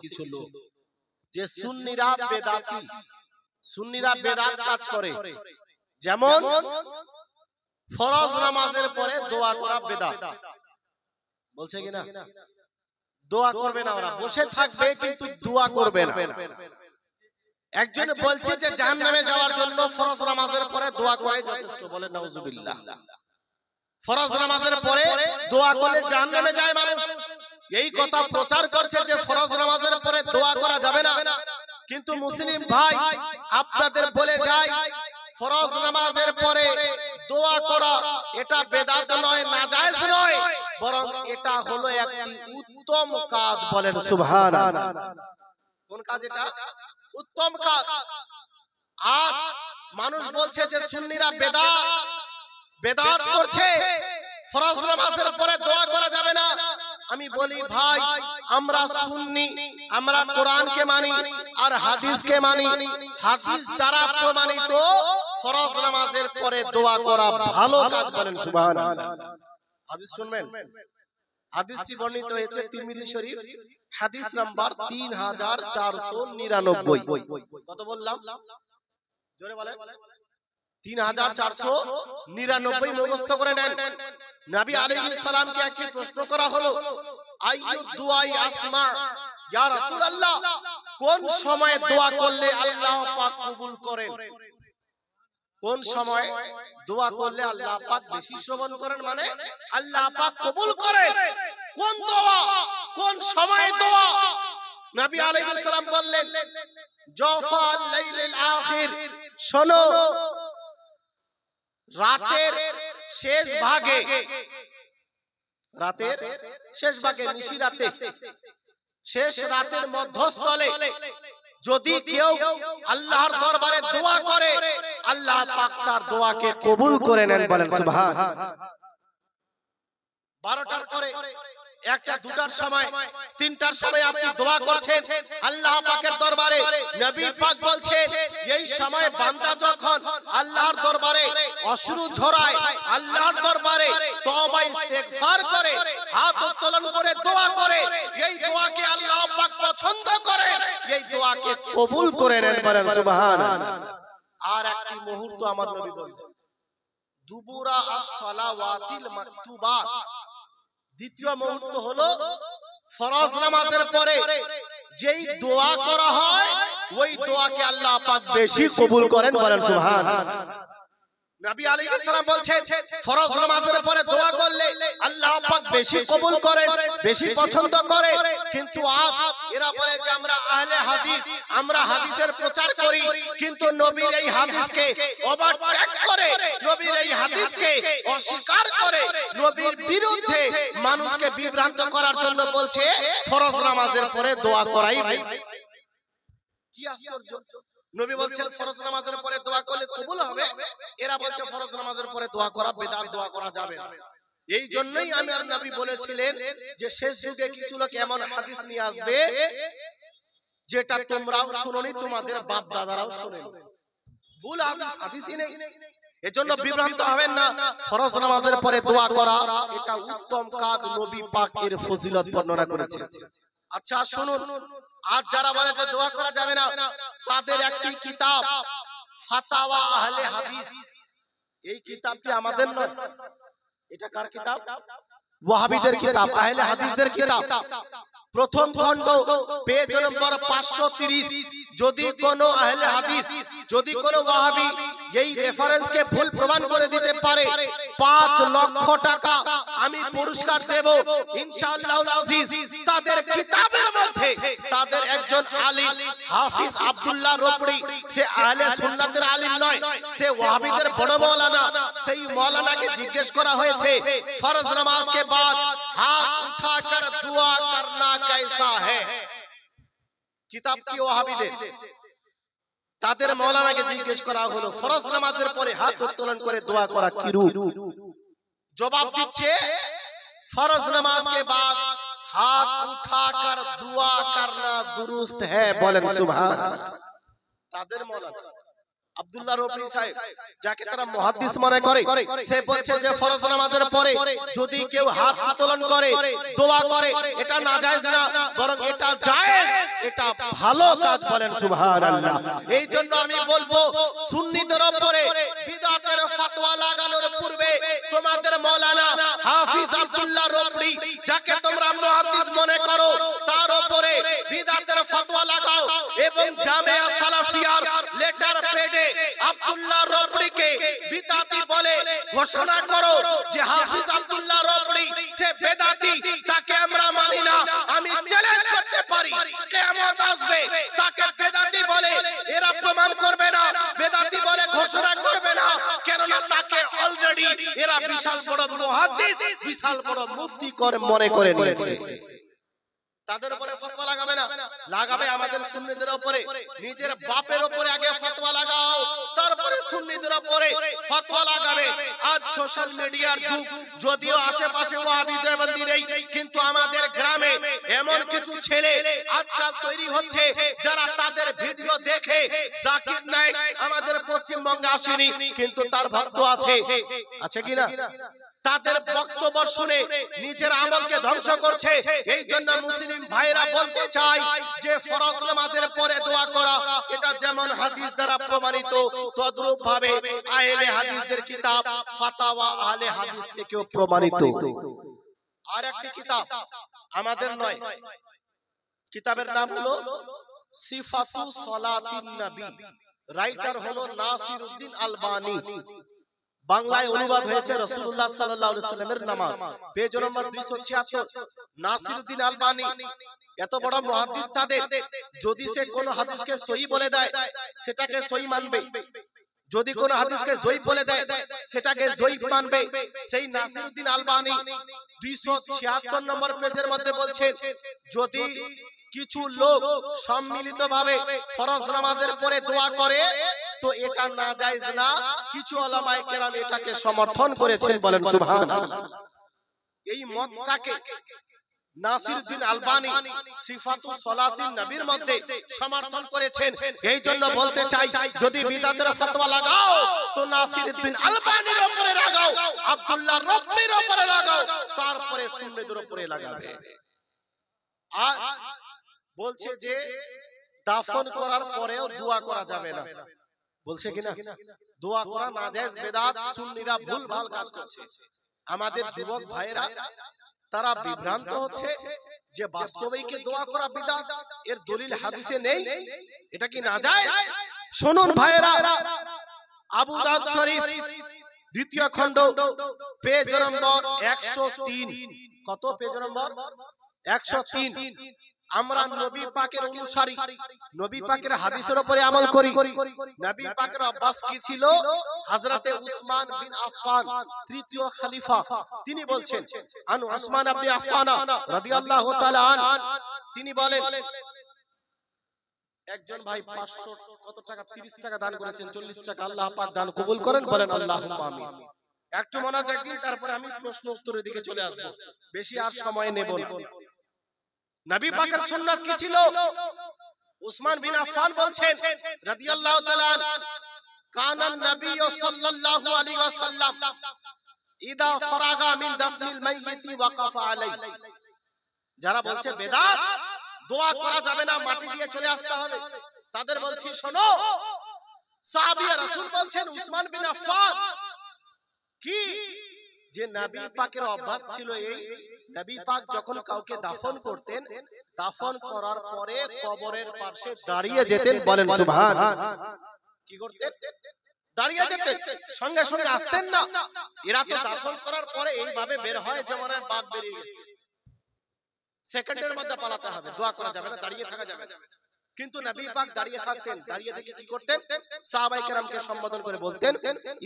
কিছু লোক যে সুন্নিরা বেদাতি, সুন্নিরা বেদাত কাজ করে। যেমন ফরজ নামাজের পরে দোয়া করা বেদাত, বলছে কিনা? দোয়া করবে না, ওরা বসে থাকবে কিন্তু দোয়া করবে না। একজন বলছে যে জাহান্নামে যাওয়ার জন্য ফরজ নামাজের পরে দোয়া করে যথেষ্ট, বলে নাউজুবিল্লাহ। ফরজ নামাজের পরে দোয়া করলে জাহান্নামে যায় মানুষ, এই কথা প্রচার করছে যে ফরজ নামাজের পরে দোয়া করা যাবে না। কিন্তু মুসলিম ভাই আপনাদের বলে যায়, ফরজ নামাজের পরে দোয়া করা এটা বেদাত নয়, নাজায়েজ নয়, বরং এটা হলো একটি উত্তম কাজ। বলেন সুবহানাল্লাহ। কোন কাজ এটা? উত্তম কাজ। আজ মানুষ বলছে যে সুন্নিরা বেদাত করছে, ফরজ নামাজের পরে দোয়া করা যাবে না। আমি বলি ভাই, আমরা সুন্নি, আমরা কোরআনকে মানি আর হাদিসকে মানি। হাদিস দ্বারা প্রমাণিত ফরজ নামাজের পরে দোয়া করা ভালো কাজ। বলেন সুবহানাল্লাহ। হাদিস শুনবেন, হাদিসটি বর্ণিত হয়েছে তিরমিজি শরীফ, হাদিস নাম্বার 3499। কত বললাম? জোরে বলেন। 3499 মুখস্থ করে নেন। নবী আলাইহিস সালামকে একটি প্রশ্ন করা হলো, আইয়ু দুআই আসমা ইয়া রাসূলুল্লাহ, কোন সময় দোয়া করলে আল্লাহ পাক কবুল করেন? কোন সময় দোয়া করলে আল্লাহ পাক বেশি শ্রবণ করেন, মানে আল্লাহ পাক কবুল করেন? কোন দোয়া, কোন সময় দোয়া? নবী আলাইহিস সালাম বললেন, জওফাল লাইলিল আখির, শোনো, রাতের শেষ ভাগে, রাতের শেষ ভাগে, নিশি রাতে, শেষ রাতের মধ্যস্থলে যদি কেউ আল্লাহর দরবারে দোয়া করে, আল্লাহ পাক তার দোয়াকে কবুল করে নেন। বলেন সুবহানাল্লাহ। 12টার পরে, 1টা 2টার সময়, 3টার সময় আপনি দোয়া করছেন আল্লাহ পাকের দরবারে, নবী পাক বলছেন এই সময় বান্দা যখন আল্লাহর দরবারে অশ্রু ঝরায়, আল্লাহর দরবারে তওবা ইস্তেগফার করে, হাত উত্তোলন করে দোয়া করে, এই দোয়াকে আল্লাহ পাক পছন্দ করে, এই দোয়াকে কবুল করে নেন। বলেন সুবহানাল্লাহ। আর একটি মুহূর্ত আমার নবী বললেন, দুবুরা আস-সালাওয়াতিল মাকতুবাত, দ্বিতীয় মুহূর্ত হলো ফরজ নামাজের পরে যেই দোয়া করা হয়, ওই দোয়াকে আল্লাহ পাক বেশি কবুল করেন। বলেন সুবহানাল্লাহ। নবী আলাইহিস সালাম বলছেন, ফরজ নামাজের পরে দোয়া করলে আল্লাহ পাক বেশি কবুল করেন, বেশি পছন্দ করে। কিন্তু আজ এরা বলে যে আমরা আহলে হাদিস, আমরা হাদিসের প্রচার করি, কিন্তু নবীর এই হাদিসকে ওভারটেক করে, নবীর এই হাদিসকে অস্বীকার করে, নবীর বিরুদ্ধে মানুষকে বিভ্রান্ত করার জন্য বলছে ফরজ নামাজের পরে দোয়া করাই ভাই। কি আশ্চর্য! নবী বলছেন ফরজ নামাজের পরে দোয়া করলে কবুল হবে, এরা বলছে ফরজ নামাজের পরে দোয়া করা বেদাত, দোয়া করা যাবে না। এই জন্যই আমার নবী বলেছিলেন যে শেষ যুগে কিছু লোক এমন হাদিস নিয়ে আসবে যেটা তোমরাও শুনোনি, তোমাদের বাপ দাদারাও শোনেনি, ভুল হাদিসই নেই। এজন্য বিভ্রান্ত হবেন না। ফরজ নামাজের পরে দোয়া করা এটা উত্তম কাজ, নবী পাক এর ফজিলত বর্ণনা করেছেন। আচ্ছা শুনুন, আজ যারা বলে যে দোয়া করা যাবে না, তাদের একটি কিতাব ফাতাওয়া আহলে হাদিস, এই কিতাবটি আমাদের নয়, এটা কার কিতাব? ওয়াহাবিদের কিতাব, আহলে হাদিসদের কিতাব। প্রথম খণ্ড, পেজ নম্বর 530। যদি কোনো আহলে হাদিস, যদি কোনো ওয়াহাবি এই রেফারেন্সকে ভুল প্রমাণ করে দিতে পারে, 5 লক্ষ টাকা আমি পুরস্কার দেব ইনশাআল্লাহুল আজিজ। তাদের কিতাবের মধ্যে তাদের একজন আলিম হাফিজ আব্দুল্লাহ রোপড়ি, সে আহলে সুন্নাতের আলিম নয়, সে ওয়াহাবিদের বড় মাওলানা। সেই মাওলানাকে জিজ্ঞেস করা হয়েছে ফরজ নামাজ के बाद हाथ उठाकर दुआ करना कैसा है। কিতাব কি ওয়াহাবিদের, তাদের মাওলানাকে জিজ্ঞেস করা হলো ফরজ নামাজের পরে হাত উত্তোলন করে দোয়া করা কি রূপ? জবাব দিচ্ছে फर्ज नमाज के बाद हाथ उठाकर दुआ करना दुरुस्त है। बोलें सुभान। तादेर मौलाना আব্দুল্লাহ রবি সাহেব, যাকে তারা মুহাদ্দিস মনে করে, সে বলছে যে ফরজ নামাজের পরে যদি কেউ হাত উত্তোলন করে দোয়া করে এটা নাজায়েজ না, বরং এটা জায়েজ, এটা ভালো কাজ। বলেন সুবহানাল্লাহ। এই জন্য আমি বলবো সুন্নিদের উপরে বিদআতের ফতোয়া লাগানোর পূর্বে তোমাদের মাওলানা হাফিজ আব্দুল্লাহ রবি, যাকে তোমরা মুহাদ্দিস মনে করো, তার উপরে বিদআতের ফতোয়া লাগাও এবং জামিয়া সালাফিয়ার লেটার পেডে আব্দুল্লাহ রবরিকে বিদআতি বলে ঘোষণা করো যে হাফিজ আব্দুল্লাহ রবরি সে বেদাতি, তাকে আমরা মানি না। আমি চ্যালেঞ্জ করতে পারি কিয়ামত আসবে তাকে বেদাতি বলে এরা প্রমাণ করবে না, বেদাতি বলে ঘোষণা করবে না, কেননা তাকে অলরেডি এরা বিশাল বড় মুহাদ্দিস, বিশাল বড় মুফতি করে মনে করে নিয়েছে। তাদের উপরে ফতোয়া লাগাবে না, লাগাবে আমাদের সুন্নিদের উপরে। নিজের বাপের উপরে আগে ফতোয়া লাগাও, তারপরে সুন্নিদের উপরে ফতোয়া লাগাবে। আজ সোশ্যাল মিডিয়ার যুগ, যদিও আশেপাশে ওয়াহাবি দেওবন্দি নেই, কিন্তু আমাদের গ্রামে এমন কিছু ছেলে আজকাল তৈরি হচ্ছে যারা তাদের ভিডিও দেখে, জাকির নায়েক আমাদের পশ্চিমবঙ্গে আসেনি কিন্তু তার ভক্ত আছে, আছে কিনা? তাদের বক্তব্য শুনে নিজের আমলকে ধ্বংস করছে। এই জন্য মুসলিম ভাইরা বলতে চাই যে ফরজ নামাজের পরে দোয়া করা এটা যেমন হাদিস দ্বারা প্রমাণিত, তদ্রূপ ভাবে আহলে হাদিসদের কিতাব ফাতাওয়া আহলে হাদিস থেকেও প্রমাণিত। আর একটি কিতাব আমাদের নয়, কিতাবের নাম হলো সিফাতু সলাতিন নবী, রাইটার হলো নাসিরউদ্দিন আলবানী, বাংলায় অনুবাদ হয়েছে রাসূলুল্লাহ সাল্লাল্লাহু আলাইহি ওয়াসাল্লামের নামাজ, পেজ নম্বর 276। নাসিরউদ্দিন আলবানী এত বড় মুহাদ্দিস, তাদের যদি সে কোন হাদিসকে সহিহ বলে দেয় সেটাকে সহিহ মানবে, যদি কোন হাদিসকে জয়ীফ বলে দেয় সেটাকে জয়ীফ মানবে। সেই নাসিরউদ্দিন আলবানী 276 নম্বর পেজের মধ্যে বলছেন, যদি কিছু লোক সম্মিলিতভাবে ফরজ নামাজের পরে দোয়া করে তো এটা নাজায়েজ না, কিছু উলামায়ে কেরাম এটাকে সমর্থন করেছেন। বলেন সুবহানাল্লাহ। এই মতটাকে নাসিরউদ্দিন আলবানী সিফাতু সলাতিন নবীর মধ্যে সমর্থন করেছেন। এই জন্য বলতে চাই যদি বিদআতের ফতোয়া লাগাও তো নাসিরউদ্দিন আলবানীর উপরে লাগাও, আব্দুল্লাহ রব্বির উপরে লাগাও, তারপরে সুন্নিদের উপরে লাগাবে। আর বলছে যে দাফন করার পরেও দোয়া করা যাবে না, বলছে কিনা? দোয়া করা নাজায়েজ, বেদাত, সুন্নিরা ভুলভাল কাজ করছে। আমাদের যুবক ভাইরা তারা বিভ্রান্ত হচ্ছে যে বাস্তবেই কি দোয়া করা বিদআত, এর দলিল হাদিসে নেই, এটা কি নাজায়েজ? শুনুন ভাইরা, আবু দাউদ শরীফ দ্বিতীয় খণ্ড পেজ নম্বর 103, কত পেজ নম্বর? 103। আমরা নবী পাকের অনুসারী, নবী পাকের হাদিসের উপরে আমল করি। নবী পাকের অভ্যাস কি ছিল? হযরতে উসমান বিন আফফান তৃতীয় খলিফা, তিনি বলছেন আন উসমান ইবনে আফফান রাদিয়াল্লাহু তাআলা আন, তিনি বলেন একজন ভাই 500 কত টাকা, 30 টাকা দান করেছেন, 40 টাকা, আল্লাহ পাক দান কবুল করেন, বলেন আল্লাহুম্মা আমিন। একটু মনোযোগ দিন, তারপরে আমি প্রশ্ন উত্তরের দিকে চলে আসব, বেশি আর সময় নেব না। নবী পাকের সুন্নাত কি ছিল? উসমান বিন আফফান বলছেন রাদিয়াল্লাহু তাআলা কানান নবী সাল্লাল্লাহু আলাইহি ওয়াসাল্লাম ইদা ফারাগা মিন দাফনিল মাইয়িতি ওয়াকাফা আলাইহি। যারা বলছে বেদাত, দোয়া করা যাবে না, মাটি দিয়ে চলে আসতে হবে, তাদের বলছি শোনো, সাহাবী রাসূল বলছেন উসমান বিন আফফান কি যে নবী পাকের অভ্যাস ছিল এই, নবী পাক যখন কাউকে দাফন করতেন, দাফন করার পরে কবরের পাশে দাঁড়িয়ে যেতেন। বলেন সুবহানাল্লাহ। কি করতেন? দাঁড়িয়ে যেতেন, সঙ্গে সঙ্গে আসতেন না। এরা তো দাফন করার পরে এইভাবে বের হয় যেমন বাঘ বেরিয়ে গেছে, সেকেন্ডের মধ্যে পালাতে হবে, দোয়া করা যাবে না, দাঁড়িয়ে থাকা যাবে না। কিন্তু নবী পাক দাঁড়িয়ে থাকতেন, দাঁড়িয়ে থেকে কি করতেন? সাহাবায়ে কেরামকে সম্বোধন করে বলতেন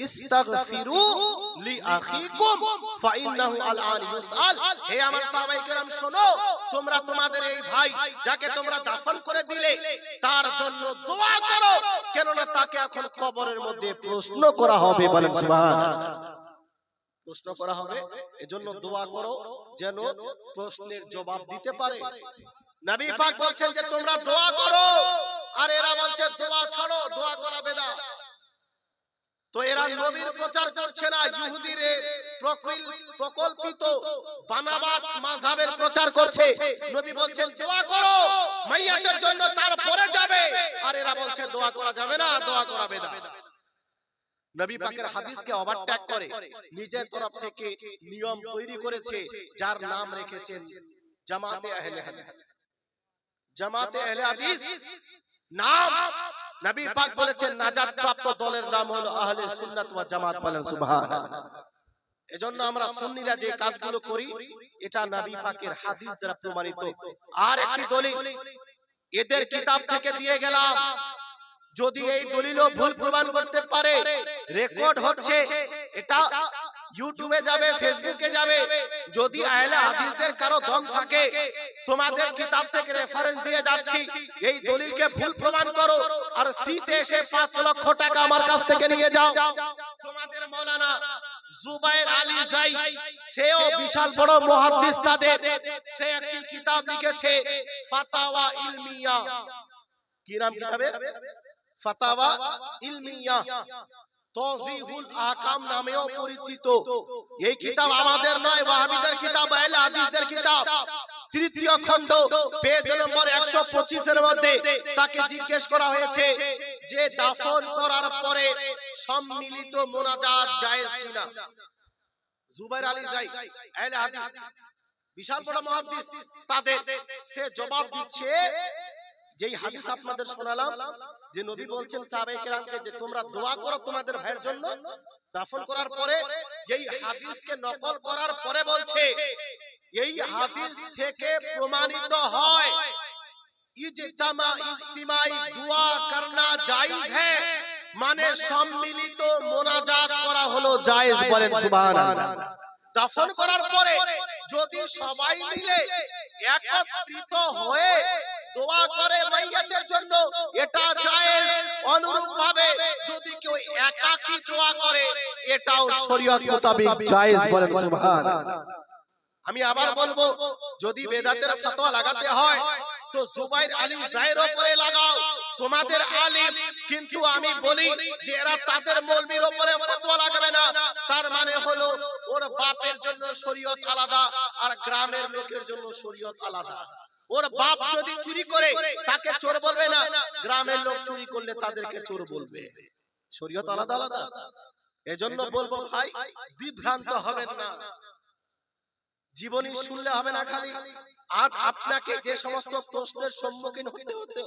ইস্তাগফিরু লি আখিকুম ফাইন্নাহু আলআন ইউসআল। হে আমার সাহাবায়ে কেরাম শোনো, তোমরা তোমাদের এই ভাই যাকে তোমরা দাফন করে দিলে তার জন্য দোয়া করো, কেননা তাকে এখন কবরের মধ্যে প্রশ্ন করা হবে। বলেন সুবহানাল্লাহ। প্রশ্ন করা হবে, এজন্য দোয়া করো যেন প্রশ্নের জবাব দিতে পারে। নবী পাক বলছেন যে তোমরা দোয়া করো, আর এরা বলছে দোয়া ছাড়ো, দোয়া করা বেদাত। তো এরা নবীর প্রচার করছে না, ইহুদির প্রকল্পিত বানাবাত মাযহাবের প্রচার করছে। নবী বলছেন দোয়া করো মাইয়াতের জন্য, তারপরে যাবে। আর এরা বলছে দোয়া করা যাবে না, দোয়া করা বেদাত। নবী পাকের হাদিসকে ওভারটেক করে নিজের তরফ থেকে নিয়ম তৈরি করেছে, যার নাম রেখেছেন জামাতে আহলে হাদিস। জামাতে আহলে হাদিস নাম নবী পাক বলেছেন নাজাত প্রাপ্ত দলের নাম হলো আহলে সুন্নাত ওয়াল জামাত। বলেন সুবহানাল্লাহ। এজন্য আমরা সুন্নিরা যে কাজগুলো করি এটা নবী পাকের হাদিস দ্বারা প্রমাণিত। আর একটি দলিল এদের কিতাব থেকে দিয়ে গেলাম, যদি এই দলিলও ভুল প্রমাণ করতে পারে, রেকর্ড হচ্ছে, এটা ইউটিউবে যাবে, ফেসবুকে যাবে। যদি আহলে হাদিসদের কারো দম থাকে, তোমাদের কিতাব থেকে রেফারেন্স দিয়ে যাচ্ছি, এই দলিলকে ভুল প্রমাণ করো আর ফ্রিতে এসে 5 লক্ষ টাকা আমার কাছ থেকে নিয়ে যাও। তোমাদের মাওলানা জুবায়ের আলী জাই, সেও বিশাল বড় মুহাদ্দিস, তাদের সে একটি কিতাব লিখেছে ফাতাওয়া ইলমিয়া। কি নাম কিতাবের? ফাতাওয়া ইলমিয়া, তাওজিহুল আহকাম নামেও পরিচিত। এই কিতাব আমাদের নয়, ওয়াহাবিদের কিতাব, আহলে হাদিসদের কিতাব। তৃতীয় খণ্ড পেজ নম্বর 125 এর মধ্যে তাকে জিজ্ঞেস করা হয়েছে যে দাফন করার পরে সম্মিলিত মোনাজাত জায়েজ কিনা। জুবায়ের আলী জাই আহলে হাদিস, বিশাল বড় মুহাদ্দিস, তাদের সে জবাব দিচ্ছে যেই হাদিস আপনাদের শোনালাম, যে নবী বলছেন সাহাবায়ে কেরামকে যে তোমরা দোয়া করো তোমাদের ভাইয়ের জন্য দাফন করার পরে, এই হাদিসকে নকল করার পরে বলছে এই হাদিস থেকে প্রমাণিত হয় ইজতিমাই দুয়া করনা জায়েজ হ্যায়, মানে সম্মিলিত মোনাজাত করা হলো জায়েজ। বলেন সুবহানাল্লাহ। দাফন করার পরে যদি সবাই মিলে একত্রিত হয়ে দোয়া করে মাইয়াতের জন্য, এটা জায়েজ। অনুরূপ ভাবে যদি কেউ একাকী দোয়া করে, এটাও শরীয়ত মোতাবেক জায়েজ। বলেন সুবহানাল্লাহ। আমি আবার বলবো, যদি বেদাতের ফতোয়া লাগাতে হয় তো জুবায়ের আলী জাইর উপরে লাগাও, তোমাদের আলিম। কিন্তু আমি বলি যে এরা তাদের মৌলবীর উপরে ফতোয়া লাগাবে না, তার মানে হলো ওর বাপের জন্য শরীয়ত আলাদা আর গ্রামের লোকের জন্য শরীয়ত আলাদা। ওর বাপ যদি চুরি করে তাকে চোর বলবে না, গ্রামের লোক চুরি করলে তাদেরকে চোর বলবে। শরীয়ত আলাদা আলাদা। এজন্য বলবো ভাই, বিভ্রান্ত হবেন না। জীবনী শুনলে হবে না খালি। আজ আপনাকে যে সমস্ত প্রশ্নের সম্মুখীন হতে